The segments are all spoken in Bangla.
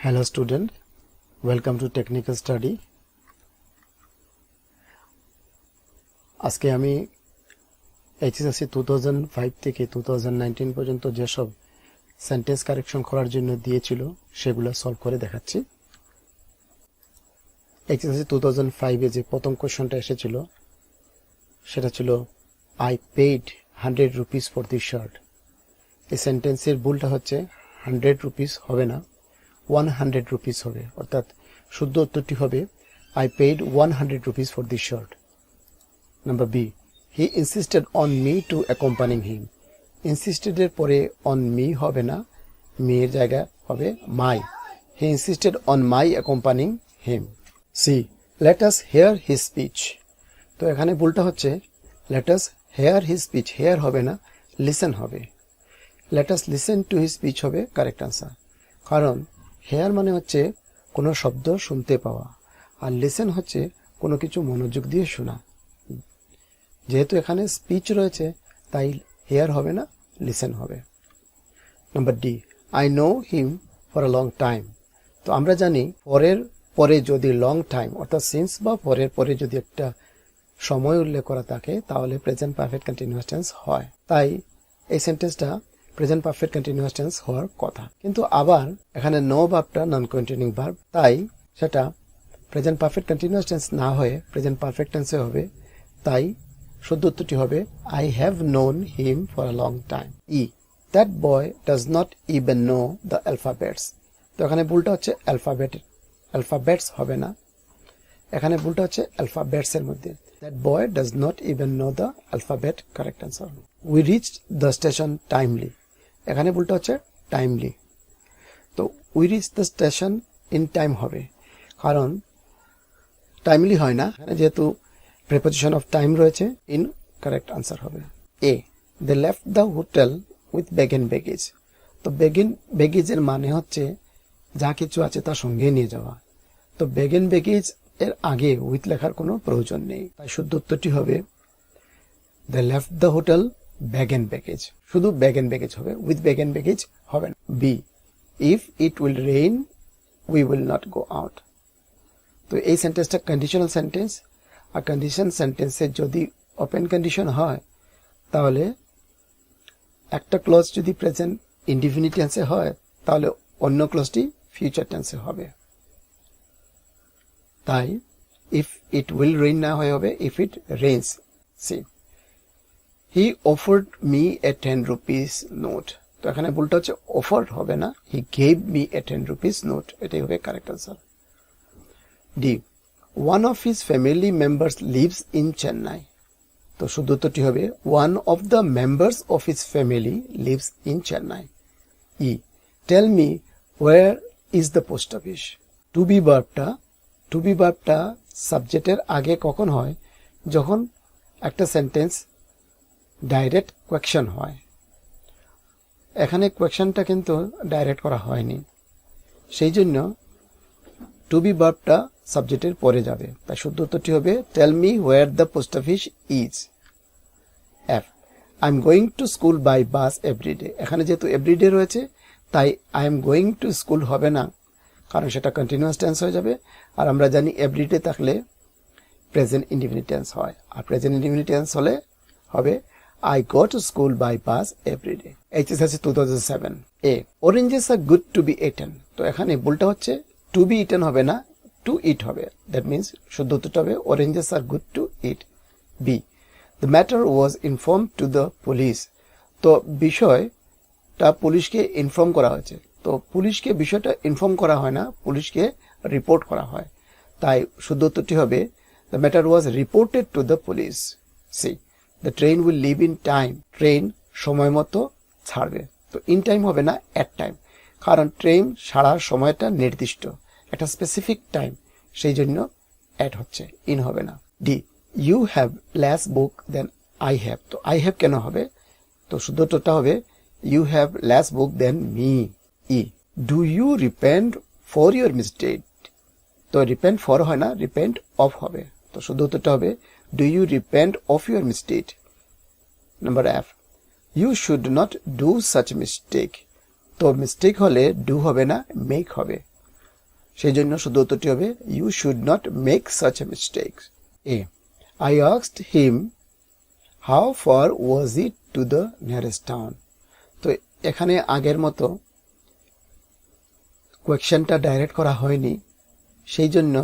Hello student, welcome to technical study. আজকে আমি এইচএসসি 2005 থেকে 2019 পর্যন্ত যেসব সেন্টেন্স কারেকশন করার জন্য দিয়েছিল সেগুলো সলভ করে দেখাচ্ছি। এইচএসসি 2005 এ যে প্রথম কোশ্চেনটা এসেছিল সেটা ছিল I paid 100 rupees for this shirt। এই সেন্টেন্সের ভুলটা হচ্ছে 100 rupees হবে না, 100 rupees হবে, অর্থাৎ শুদ্ধ উত্তরটি হবে I paid 100 rupees for this shirt। Number B, he insisted on me to accompany him। insisted এর পরে on me হবে না, me এর জায়গায় হবে my। he insisted on my accompanying him। C, let us hear his speech। তো এখানে ভুলটা হচ্ছে let us hear his speech, hear হবে না, listen হবে। let us listen to his speech হবে কারেক্ট আনসার, কারণ হেয়ার মানে হচ্ছে কোনো শব্দ শুনতে পাওয়া, আর লিসেন হচ্ছে কোনো কিছু মনোযোগ দিয়ে শোনা। যেহেতু এখানে স্পিচ রয়েছে তাই হেয়ার হবে না, লিসেন হবে। Number D, I know him for a long time. তো আমরা জানি পরের পরে যদি লং টাইম অর্থাৎ সিন্স বা পরের পরে যদি একটা সময় উল্লেখ করা থাকে তাহলে প্রেজেন্ট পারফেক্ট কন্টিনিউয়াস টেন্স হয়, তাই এই সেন্টেন্সটা প্রেজেন্ট পারফেক্ট কন্টিনিউয়াস টেন্স হওয়ার কথা। কিন্তু আবার এখানে নো ভার্বটা নন কন্টিনিউইং ভার্ব, তাই সেটা প্রেজেন্ট পারফেক্ট কন্টিনিউয়াস টেন্স না হয়ে প্রেজেন্ট পারফেক্ট টেন্সে হবে। তাই শুদ্ধ উত্তরটি হবে I have known him for a long time. E, that boy does not even know the alphabets. তো এখানে ভুলটা হচ্ছে অ্যালফাবেটস হবে না, এখানে ভুলটা হচ্ছে অ্যালফাবেটস এর মধ্যে। That boy does not even know the alphabet, correct answer. We reached the station timely. এখানে ভুলটা হচ্ছে টাইমলি। তো we reach the station in time হবে, কারণ টাইমলি হয় না, যেহেতু প্রিপোজিশন অফ টাইম রয়েছে, ইন কারেক্ট আনসার হবে। A, they left the hotel with bag and baggage. তো ব্যাগ এন্ড ব্যাগেজের মানে হচ্ছে যা কিছু আছে তার সঙ্গে নিয়ে যাওয়া। তো ব্যাগ এন্ড ব্যাগেজ এর আগে উইথ লেখার কোনো প্রয়োজন নেই, তাই শুদ্ধ উত্তরটি হবে they left the hotel bag and baggage. শুধু ব্যাগ এন্ড ব্যাগেজ হবে, উইথ ব্যাগ এন্ড ব্যাগেজ হবে না। B, if it will rain we will not go out. তো এই সেন্টেন্সটা কন্ডিশনাল সেন্টেন্স, আর কন্ডিশন সেন্টেন্সে যদি ওপেন কন্ডিশন হয় তাহলে একটা ক্লজ যদি প্রেজেন্ট ইনডিফিনিট টেন্সে হয় তাহলে অন্য ক্লজটি ফিউচার টেন্সে হবে। তাই ইফ ইট উইল রেইন না হয়ে হবে if it rains. C, he offered me a 10 rupees note. তো এখানে ভুলটা হচ্ছে অফার্ড হবে না, he gave me a 10 rupees note, এটাই হবে correct answer. D, one of his family members lives in Chennai. তো শুদ্ধ উত্তরটি হবে one of the members of his family lives in Chennai. E, tell me where is the post office. To be ভার্বটা সাবজেক্টের আগে কখন হয়? যখন একটা সেন্টেন্স ডাইরেক্ট কোয়েকশন হয়। এখানে কোয়েকশনটা কিন্তু ডাইরেক্ট করা হয়নি, সেই জন্য টু বি ভার্বটা সাবজেক্টের পরে যাবে, তাই শুদ্ধ উত্তরটি হবে tell me where the post office is. F, I am going to school by bus everyday. এখানে যেহেতু এভরিডে রয়েছে তাই I am going to school হবে না, কারণ সেটা কন্টিনিউয়াস টেন্স হয়ে যাবে, আর আমরা জানি এভরিডে থাকলে প্রেজেন্ট ইনডিফিনিট টেন্স হয়, আর প্রেজেন্ট ইনডিফিনিট টেন্স হলে হবে I go to school by bus every day। HSLC 2007। A, oranges are good to be eaten। তো এখানে ভুলটা হচ্ছে to be eaten হবে না, to eat হবে। That means শুদ্ধ উত্তরটা হবে oranges are good to eat। B, the matter was informed to the police। তো বিষয়টা পুলিশকে ইনফর্ম করা হয়েছে। তো পুলিশকে বিষয়টা ইনফর্ম করা হয় না, পুলিশকে রিপোর্ট করা হয়, তাই শুদ্ধ উত্তরটি হবে the matter was reported to the police। C, the train will leave in time। Train সময় মতো ছাড়বে। তো ইন টাইম হবে না, এট টাইম, কারণ ট্রেন ছাড়ার সময়টা নির্দিষ্ট, একটা স্পেসিফিক টাইম, সেই জন্য এট হচ্ছে, ইন হবে না। D, you have less book than I have. তো আই হ্যাভ কেন হবে? তো শুদ্ধ উত্তরটা হবে you have less book than me. E, do you repent for your mistake. তো রিপেন্ট ফর হয় না, রিপেন্ট অফ হবে। তো শুদ্ধ উত্তরটা হবে do you repent of your mistake। Number F, you should not do such mistake। তো মিস্টেক হলে ডু হবে না, মেক হবে। সেই জন্য শুদ্ধ উত্তরটি হবে you should not make such a mistake. A. I asked him how far was it to the nearest town. তো এখানে আগের মতো কোয়েশ্চেনটা ডাইরেক্ট করা হয়নি, সেই জন্য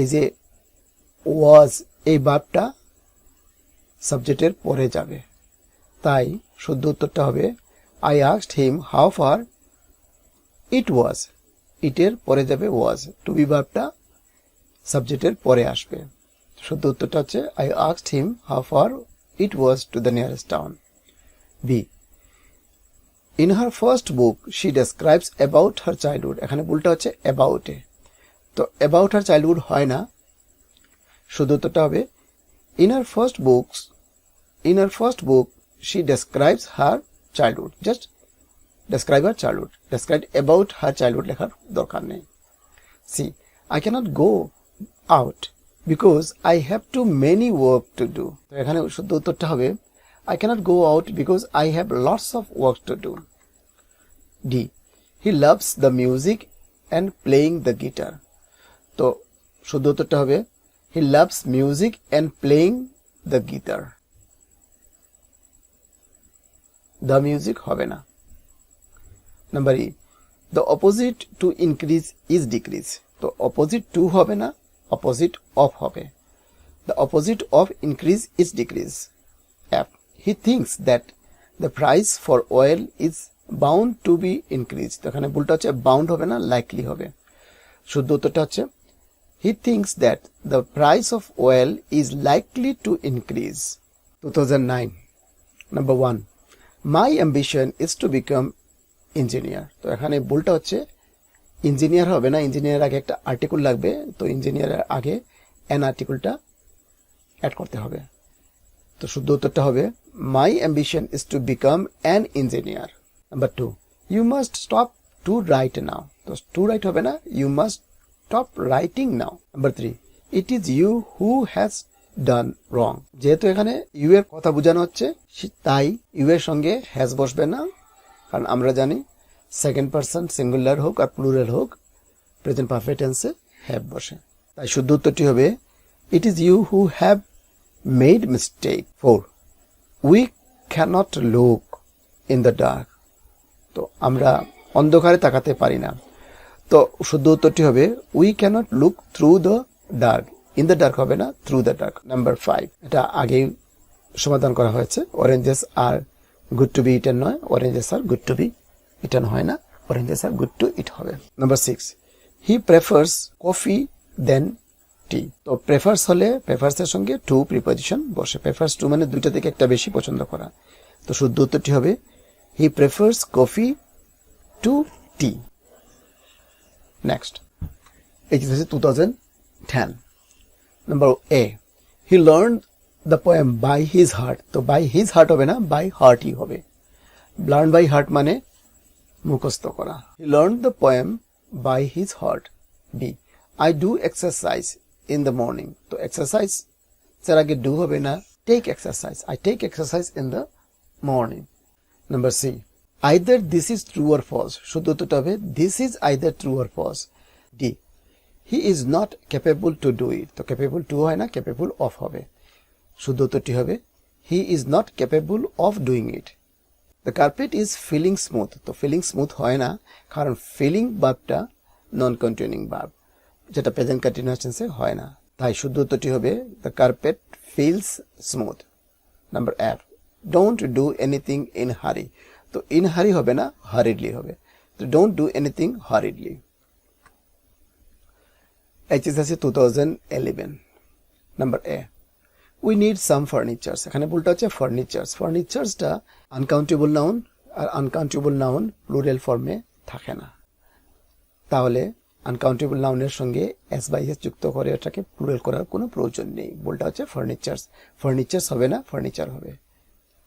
এই যে ওয়াজ এই ভার্বটা সাবজেক্টের পরে যাবে, তাই শুদ্ধ উত্তরটা হবে I asked him how far it was. ইটের পরে যাবে ওয়াজ, টু বি ভার্বটা সাবজেক্টের পরে আসবে। শুদ্ধ উত্তরটা হচ্ছে I asked him how far it was to the nearest town. B. In her first book she describes about her childhood. এখানে ভুলটা হচ্ছে about এ, তো about her childhood হয় না, শুদ্ধ উত্তরটা হবে in her first book she describes her childhood. Just describe her childhood. Describe about her childhood লেখার দরকার নেই। C. I cannot go out because I have too many work to do. তো এখানে শুদ্ধ উত্তরটা হবে I cannot go out because I have lots of work to do. D. He loves the music and playing the guitar. তো শুদ্ধ উত্তরটা হবে He loves music and playing the guitar. The music হবে না। Number E. The opposite to increase is decrease. তো opposite to হবে না, opposite of হবে। The opposite of increase is decrease. F. He thinks that the price for oil is bound to be increased. তো এখানে ভুলটা হচ্ছে bound হবে না, likely হবে। শুদ্ধ উত্তরটা হচ্ছে He thinks that the price of oil is likely to increase. 2009. Number 1. My ambition is to become engineer. তো এখানে ভুলটা হচ্ছে ইঞ্জিনিয়ার হবে না, ইঞ্জিনিয়ার আগে একটা আর্টিকেল লাগবে, তো ইঞ্জিনিয়ারের আগে an আর্টিকেলটা অ্যাড করতে হবে। তো শুদ্ধ উত্তরটা হবে My ambition is to become an engineer. Number 2. You must stop to write now. তো to write হবে না, you must stop writing now. Number 3. It is you who has done wrong. যেহেতু এখানে you এর কথা বোঝানো হচ্ছে, তাই you এর সঙ্গে has বসবে না, কারণ আমরা জানি সেকেন্ড পারসন সিঙ্গুলার হোক আর প্লুরাল হোক প্রেজেন্ট পারফেক্ট টেন্সে have বসে। তাই শুদ্ধ উত্তরটি হবে It is you who have made mistake. 4. We cannot look in the dark. তো আমরা অন্ধকারে তাকাতে পারি না, তো শুদ্ধ উত্তরটি হবে We cannot look through the dark. In the dark হবে না, through the dark. Number 5. এটা আগেই সমাধান করা হয়েছে। Oranges are good to be eaten নয়, oranges are good to be eaten হয় না, oranges are good to eat হবে। Number 6. He prefers coffee than tea. তো প্রেফার্স হলে প্রেফার্স এর সঙ্গে টু প্রিপজিশন বসে। প্রেফার্স টু মানে দুইটা থেকে একটা বেশি পছন্দ করা, তো শুদ্ধ উত্তরটি হবে He prefers coffee to tea. Next. It is 2010. Number A. He learned the poem by his heart. তো by his heart হবে না, by heart ই হবে। Learn by heart মানে মুখস্থ করা। He learned the poem by his heart. B. I do exercise in the morning. তো এক্সারসাইজ এর আগে do হবে না, take exercise. I take exercise in the morning. Number C. Either this is true or false. শুদ্ধ উত্তরটা হবে This is either true or false. D. He is not capable to do it. তো capable to হয় না, capable of হবে। শুদ্ধ উত্তরটি হবে He is not capable of doing it. The carpet is feeling smooth. তো feeling smooth হয় না, কারণ feeling ভার্বটা নন কন্টিনিউইং ভার্ব, যেটা প্রেজেন্ট কন্টিনিউয়াস টেন্সে হয় না, তাই শুদ্ধ উত্তরটি হবে The carpet feels smooth. Number F. Don't do anything in hurry. তো in hurry হবে না, hurriedly হবে, তো don't do anything hurriedly. HSC 2011. Number A. We need some furnitures. এখানে বলতে হচ্ছে ফার্নিচার্স। ফার্নিচার্সটা আনকাউন্টেবল নাউন, আর আনকাউন্টেবল নাউন প্লুরাল ফর্মে থাকে না, তাহলে আনকাউন্টেবল নাউনের সঙ্গে এস বাই এস যুক্ত করে এটাকে প্লুরাল করার কোনো প্রয়োজন নেই। বলটা হচ্ছে ফার্নিচার্স। ফার্নিচার্স হবে না, ফার্নিচার হবে।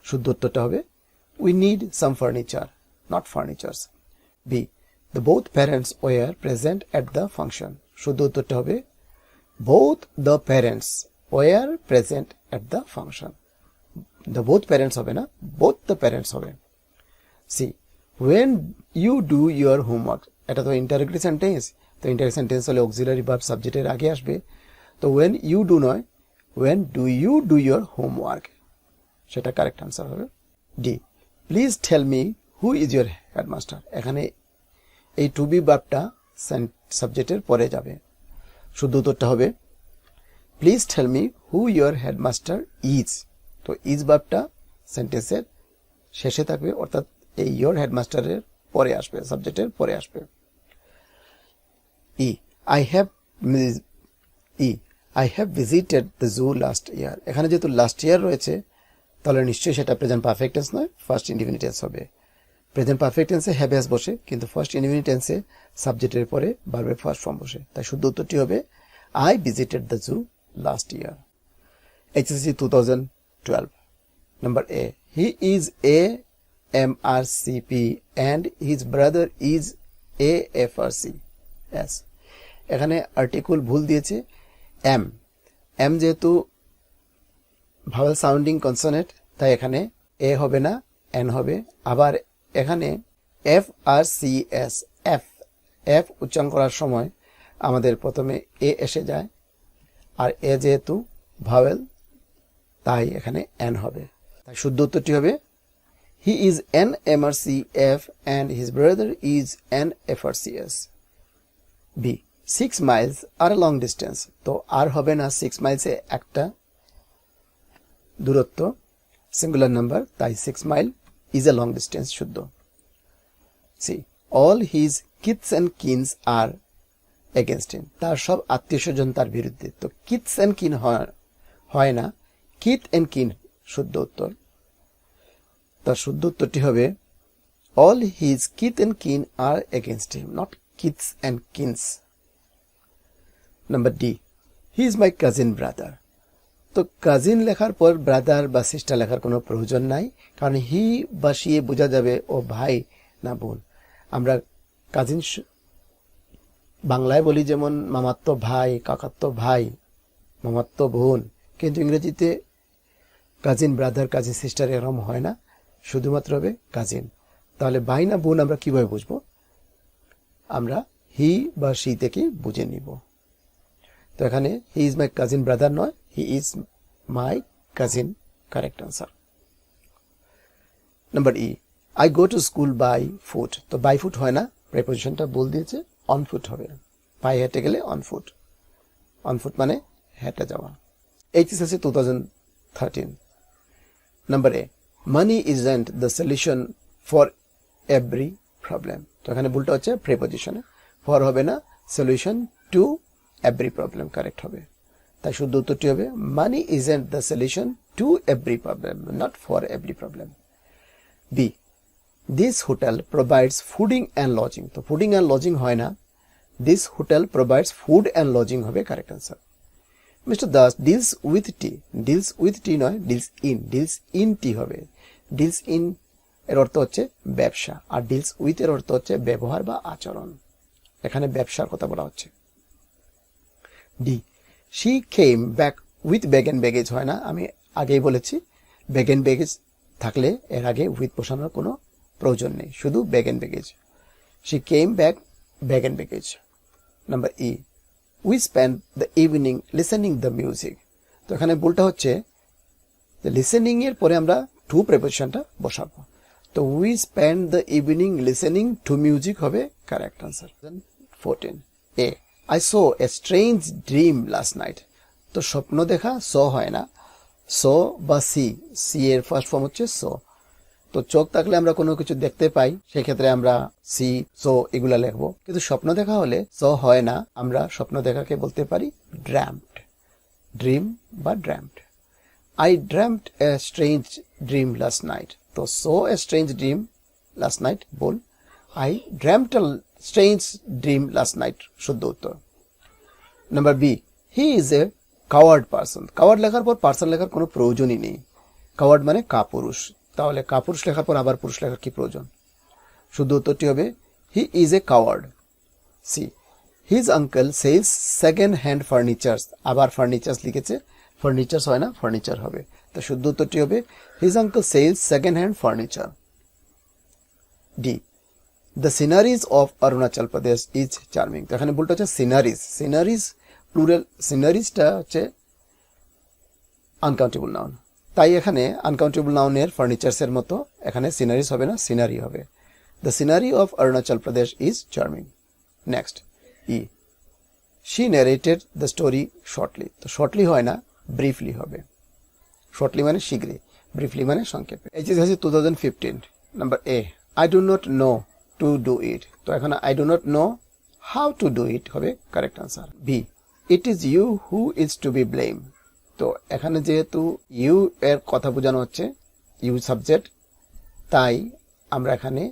শুদ্ধ উত্তরটা হবে We need some furniture, not furnitures. B. The both parents were present at the function. শুদ্ধ উত্তরটা হবে Both the parents were present at the function. The both parents হবে না, both the parents হবে। C. When you do your homework. এটা তো ইন্টারোগেটিভ সেন্টেন্স, তো ইনডাইরেক্ট সেন্টেন্স হলে অক্সিলারি ভার্ব সাবজেক্টের আগে আসবে। তো when you do নয়, when do you do your homework, সেটা কারেক্ট আনসার হবে D. Please tell me who is your headmaster, এখানে এই টু বি ভার্বটা সাবজেক্টের পরে যাবে। শুদ্ধ উত্তরটা হবে please tell me who your headmaster is. তো ইজ ভার্বটা সেন্টেন্সের শেষে থাকবে, অর্থাৎ এই ইয়োর হেডমাস্টারের পরে আসবে, সাবজেক্টের পরে আসবে। E I have visited the zoo last year, এখানে যেহেতু লাস্ট ইয়ার রয়েছে তাহলে নিশ্চয়ই সেটা প্রেজেন্ট পারফেক্ট টেন্স নয়, ফার্স্ট ইনডিফিনিট টেন্স হবে। প্রেজেন্ট পারফেক্ট টেন্সে হ্যাভ হ্যাজ বসে, কিন্তু ফার্স্ট ইনডিফিনিট টেন্সে সাবজেক্টের পরে ভার্বের ফার্স্ট ফর্ম বসে। তাই শুদ্ধ উত্তরটি হবে I visited the zoo last year. HSC 2012 number A, he is a MRCP and his brother is AFRC। yes, এখানে আর্টিকেল ভুল দিয়েছে এম যেহেতু ভাওয়েল সাউন্ডিং কনসোনেন্ট, তাই এখানে এ হবে না, এন হবে। আবার এখানে FRCS, এফ উচ্চারণ করার সময় আমাদের প্রথমে এ এসে যায়, আর এ যেহেতু ভাওয়েল তাই এখানে এন হবে। তাই শুদ্ধ উত্তরটি হবে he is an MRCF and his brother is an FRCS। B, 6 miles are a long distance, তো আর হবে না, 6 miles এ একটা দূরত্ব, সিঙ্গুলার নাম্বার, তাই 6 mile is a long distance শুদ্ধ। C, all his kiths and kins are against him, তার সব আত্মীয় স্বজন তার বিরুদ্ধে। তো কিথস এন্ড কিন হয় না, কিথ এন্ড কিন শুদ্ধ উত্তর। তার শুদ্ধ উত্তরটি হবে all his kith and kin are against him, not kiths and kins। Number D, he is my cousin brother, তো কাজিন লেখার পর ব্রাদার বা সিস্টার লেখার কোনো প্রয়োজন নাই, কারণ হি বা সি বোঝা যাবে ও ভাই না বোন। আমরা কাজিন বাংলায় বলি যেমন মামাত্ম ভাই, কাকাত্ম ভাই, মামাত্ম বোন, কিন্তু ইংরেজিতে কাজিন ব্রাদার, কাজিন সিস্টার এরকম হয় না, শুধুমাত্র হবে কাজিন। তাহলে ভাই না বোন আমরা কিভাবে বুঝবো? আমরা হি বা সি থেকে বুঝে নিব। তো এখানে he is my cousin brother নয়, he is my cousin, correct answer. Number E, I go to school by foot, তো বাই ফুট হয় না, প্রেপোজিশনটা ভুল দিয়েছে, অন ফুট হবে। পায়ে হেঁটে গেলে অন ফুট, অন ফুট মানে হেঁটে যাওয়া। HSC 2013 number A, money isn't the solution for every problem, তো এখানে ভুলটা হচ্ছে প্রেপোজিশনে, ফর হবে না, solution to every problem correct হবে। তাই শুদ্ধ উত্তরটি হবে money isn't the solution to every problem, not for every problem. B, this hotel provides fooding and lodging, তো ফুডিং অ্যান্ড লজিং হয় না, this hotel provides food and lodging হবে correct answer. Mister Das deals with tea, deals with টি নয়, ডিলস ইন টি হবে। ডিলস ইন এর অর্থ হচ্ছে ব্যবসা, আর ডিলস উইথ এর অর্থ হচ্ছে ব্যবহার বা আচরণ, এখানে ব্যবসার কথা বলা হচ্ছে। D, she came back with bag and baggage হয় না, আমি আগেই বলেছি ব্যাগ অ্যান্ড ব্যাগেজ থাকলে এর আগে উইথ বসানোর কোনো প্রয়োজন নেই, শুধু bag and baggage. She came back bag and baggage. Number E, we spend the evening listening the music, তো এখানে ভুলটা হচ্ছে লিসেনিং এর পরে আমরা টু প্রেপোজিশনটা বসাবো, তো we spend the evening listening to music হবে correct answer. 14 A, I saw a strange dream last night, তো স্বপ্ন দেখা স হয় না, সো বা সি এর ফার্স্ট ফর্ম হচ্ছে সো, তো চোখ থাকলে আমরা কোনো কিছু দেখতে পাই, সেক্ষেত্রে আমরা সি সো এগুলা লিখবো, কিন্তু স্বপ্ন দেখা হলে স হয় না, আমরা স্বপ্ন দেখাকে বলতে পারি ড্র্যাম্পড, ড্রিম বা ড্র্যাম্পড। I dreamt a strange dream last night, তো so a strange dream last night ball, I dreamt a strange dream last night শুদ্ধ উত্তর। Number B, he is a coward person, coward লেখার পর পার্সন লেখার কোনো প্রয়োজনই নেই, কাওয়ার্ড মানে কাপুরুষ, তাহলে কাপুরুষ লেখার পর আবার পুরুষ লেখার কি প্রয়োজন? শুদ্ধ উত্তরটি হবে he is a coward। C, his uncle sells second hand furnitures, আবার ফার্নিচার্স লিখেছে, ফার্নিচার্স হয় না, ফার্নিচার হবে, তো শুদ্ধ উত্তরটি হবে his uncle sells second hand furniture. D, the sceneries of Arunachal Pradesh is charming. তো এখানে ভুলটা হচ্ছে সিনারিজ, সিনারিজ প্লুরাল, সিনারিজটা হচ্ছে আনকাউন্টেবল নাউন, তাই এখানে আনকাউন্টেবল নাউনের ফার্নিচার্সের মতো এখানে সিনারিজ হবে না, সিনারি হবে। The scenery of Arunachal Pradesh is charming. Next E, she narrated the story shortly. তো শর্টলি হয় না, ব্রিফলি হবে। শর্টলি মানে শীঘ্রই, ব্রিফলি মানে সংক্ষেপে। এই যে 2015 number A, I do not know to do it. তো এখানে I do not know how to do it হবে correct answer. B, it is you who is to be blame. তো এখানে যেহেতু ইউ এর কথা বোঝানো হচ্ছে, ইউ সাবজেক্ট, তাই আমরা এখানে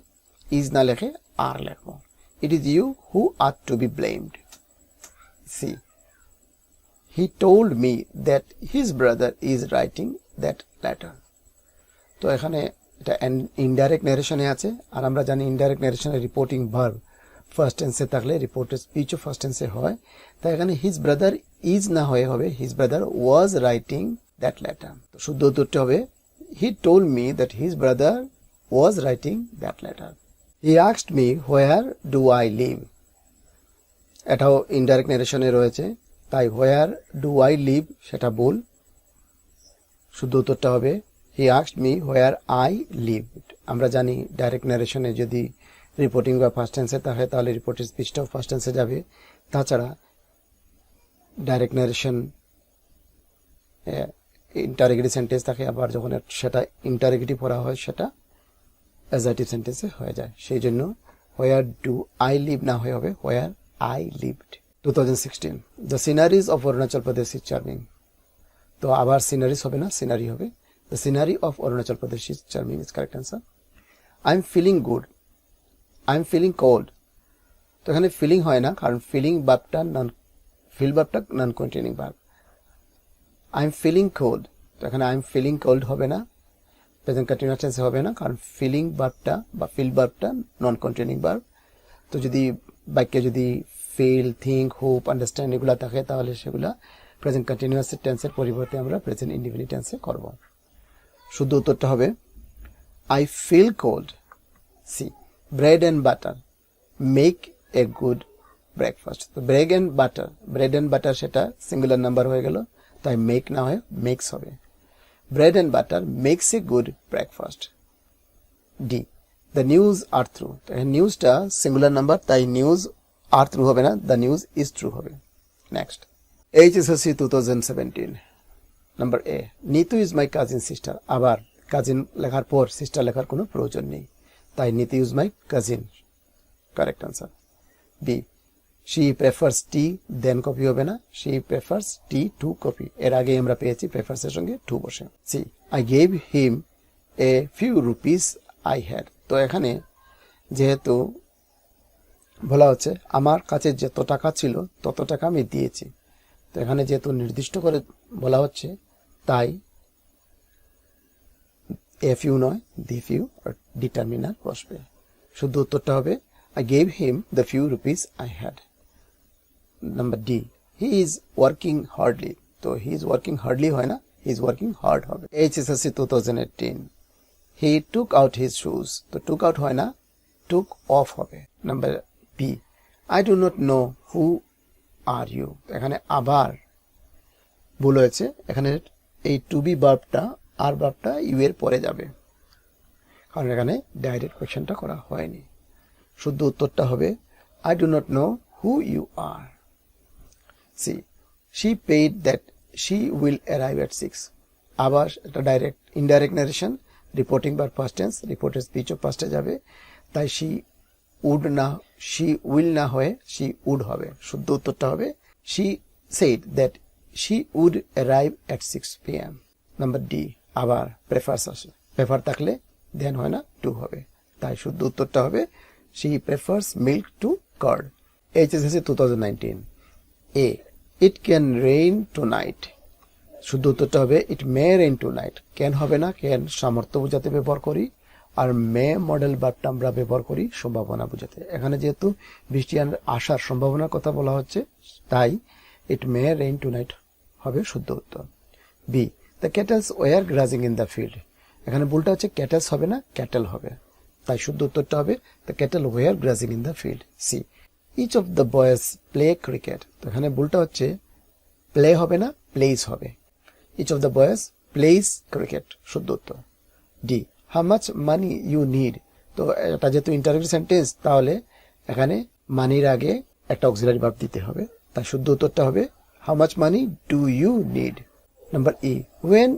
ইজ না লিখে আর লিখবো। It is you who are to be blamed. C, he told me that his brother is writing that letter. তো এখানে এটা ইনডাইরেক্ট ন্যারেশনে আছে, আর আমরা জানি ইনডাইরেক্ট ন্যারেশনে রিপোর্টিং ভার্ব ফার্স্ট টেন্সে থাকলে রিপোর্টের স্পিচও ফার্স্ট টেন্সে হয়। তাই এখানে হিজ ব্রাদার ইজ না হয়ে হবে his brother was writing that letter. তো শুদ্ধ উত্তরটি হবে he told me that his brother was writing that letter. He asked me where do I live. এটাও ইনডাইরেক্ট ন্যারেশনে রয়েছে, তাই হোয়ার ডু আই লিভ সেটা ভুল। শুদ্ধ উত্তরটা হবে he asked me where I live. আমরা জানি ডাইরেক্ট ন্যারেশনে যদি রিপোর্টিং বা ফার্স্ট টেন্সে থাকে তাহলে রিপোর্টের স্পিচটাও ফার্স্ট টেন্সে যাবে। তাছাড়া ডাইরেক্ট ন্যারেশন ইন্টারোগেটিভ সেন্টেন্স থাকে, আবার যখন সেটা ইন্টারোগেটিভ করা হয় সেটা অ্যাজার্টিভ সেন্টেন্সে হয়ে যায়। সেই জন্য হোয়ার ডু আই লিভ না হয়ে হবে where I lived. 2016, the sceneries of Arunachal Pradesh is charming. তো আবার সিনারিজ হবে না, সিনারি হবে। The scenery of Arunachal Pradesh is charming is correct answer. I am feeling good, I am feeling cold. তো এখানে ফিলিং হয় না, কারণ ফিলিং ভার্বটা non continuing verb. I am feeling cold, তো এখানে আই এম ফিলিং কোল্ড হবে না, প্রেজেন্ট কন্টিনিউয়াস টেন্সে হবে না, কারণ ফিলিং ভার্বটা বা ফিল ভার্বটা নন কন্টিনিউইং ভার্ব। তো যদি বাক্যে যদি ফিল, থিঙ্ক, হোপ, আন্ডারস্ট্যান্ড এগুলা থাকে তাহলে সেগুলা প্রেজেন্ট কন্টিনিউয়াস টেন্সের পরিবর্তে আমরা প্রেজেন্ট ইনডিফিনিট টেন্সে করব। শুদ্ধ উত্তরটা হবে I feel cold. C, bread and butter make a good breakfast. তো ব্রেড অ্যান্ড বাটার সেটা সিঙ্গুলার নাম্বার হয়ে গেল, তাই মেক না হয়ে মেক্স হবে। Bread and butter makes a good breakfast. D, the news are true. তো নিউজটা সিঙ্গুলার নাম্বার, তাই নিউজ আর থ্রু হবে না, দ্য নিউজ ইজ ট্রু হবে। Next, HSLC 2017 number A, Nitu is my cousin sister. আবার কাজিন লেখার পর সিস্টার লেখার কোনো প্রয়োজন নেই, তাই Nitu is my cousin correct answer. B, she prefers tea, than coffee হবে না, she prefers tea to coffee. এর আগে আমরা পেয়েছি প্রেফার্সের সঙ্গে টু বসে। C, I gave him a few rupees I had. তো এখানে যেহেতু বলা হচ্ছে আমার কাছে যত টাকা ছিল তত টাকা আমি দিয়েছি, তো এখানে যেহেতু নির্দিষ্ট করে বলা হচ্ছে তাই এ ফিউ নয় দি ফিউ ডিটারমিনার বসবে। শুদ্ধ উত্তরটা হবে I gave him the few rupees I had. Number D, he is working hardly. তো হি ইজ ওয়ার্কিং হার্ডলি হয় না, হি ইজ ওয়ার্কিং হার্ড হবে। HSLC 2018, he took out his shoes. তো টুক আউট হয় না, টুক অফ হবে। Number B, I do not know who are you. এখানে আবার ভুল হয়েছে, এখানে এই টু বি ভার্বটা আর ভার্বটা ইউ এর পরে যাবে, কারণ এখানে ডাইরেক্ট কোয়েশ্চেনটা করা হয়নি। শুদ্ধ উত্তরটা হবে I do not know who you are. C, she paid that she will arrive at 6। আবার এটা direct indirect narration, reporting verb first tense, রিপোর্টের স্পিচও ফার্স্টে যাবে, তাই শি উইল না হয়ে শি উড হবে। শুদ্ধ উত্তরটা হবে she said that she would arrive at 6 PM। Number D, আবার প্রেফার্স আসে, প্রেফার থাকলে দেন হয় না, টু হবে, তাই শুদ্ধ উত্তরটা হবে she prefers milk to curd. HSLC 2019, A, it can rain tonight. শুদ্ধ উত্তরটা হবে it may rain tonight. Can হবে না, ক্যান সামর্থ্য বোঝাতে ব্যবহার করি, আর মে মডেল ভার্বটা আমরা ব্যবহার করি সম্ভাবনা বোঝাতে। এখানে যেহেতু বৃষ্টি আসার সম্ভাবনার কথা বলা হচ্ছে, তাই it may rain tonight হবে শুদ্ধ উত্তর। B, the cattles were grazing in the field. এখানে ভুলটা হচ্ছে ক্যাটেলস হবে না, ক্যাটেল হবে। তাই শুদ্ধ উত্তরটা হবে the cattle were grazing in the field. C, each of the boys play cricket. তো এখানে ভুলটা হচ্ছে প্লে হবে না, প্লেস হবে। Each of the boys plays cricket, শুদ্ধ উত্তর। D, how much money you need. তো এটা যেহেতু ইন্টারোগেটিভ সেন্টেন্স, তাহলে এখানে মানির আগে একটা অক্সিলারি ভার্ব দিতে হবে, তাই শুদ্ধ উত্তরটা হবে how much money do you need. Number E, when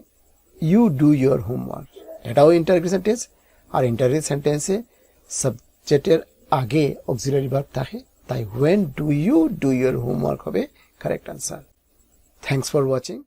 you do your homework. এটাও ইন্টারোগেটিভ সেন্টেন্স, আর ইন্টারোগেটিভ সেন্টেন্সে সাবজেক্টের আগে অক্সিলারি ভার্ব থাকে, তাই when do you do your homework হবে correct answer. Thanks for watching.